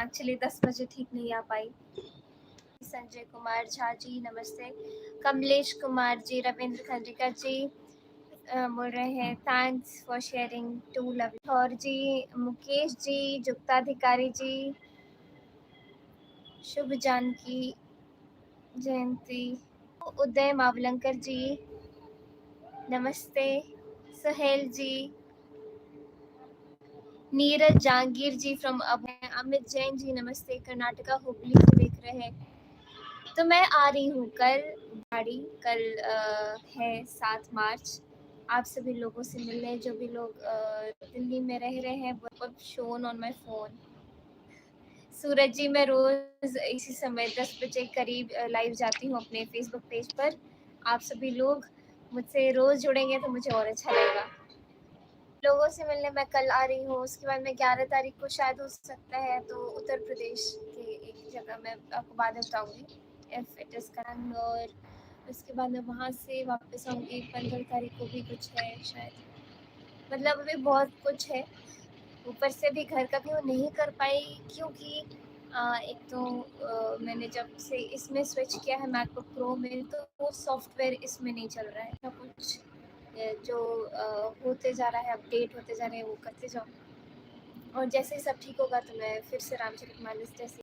Actually 10 बजे ठीक नहीं आ पाई। संजय कुमार झा जी नमस्ते। कमलेश कुमार जी, रविंद्र खंडरिका जी बोल रहे हैं thanks for sharing to love और जी, मुकेश जी, जुक्ताधिकारी जी, शुभ जानकी जयंती, उदय मावलंकर जी नमस्ते, सुहेल जी, नीरज जहांगीर जी फ्रॉम अमित जैन जी नमस्ते, कर्नाटका हुबली से देख रहे हैं। तो मैं आ रही हूँ कल गाड़ी, कल है 7 मार्च। आप सभी लोगों से मिलने, जो भी लोग दिल्ली में रह रहे हैं, वो शोन ऑन माय फोन। सूरज जी, मैं रोज इसी समय 10 बजे करीब लाइव जाती हूँ अपने फेसबुक पेज पर। आप सभी लोग मुझसे रोज जुड़ेंगे तो मुझे और अच्छा लगेगा। लोगों से मिलने मैं कल आ रही हूँ। उसके बाद मैं 11 तारीख को शायद हो सकता है तो उत्तर प्रदेश के एक जगह मैं आपको बाद में बताऊँगी इफ इट इज़ करेक्ट। और उसके बाद मैं वहाँ से वापस आऊँगी 15 तारीख को भी कुछ है शायद। मतलब अभी बहुत कुछ है। ऊपर से भी घर का भी वो नहीं कर पाई क्योंकि एक तो मैंने जब से इसमें स्विच किया है मैकबुक प्रो में, तो वो सॉफ्टवेयर इसमें नहीं चल रहा है। सब कुछ जो होते जा रहा है, अपडेट होते जा रहे हैं, वो करते जाओ। और जैसे ही सब ठीक होगा तो मैं फिर से रामचरितमानस जैसे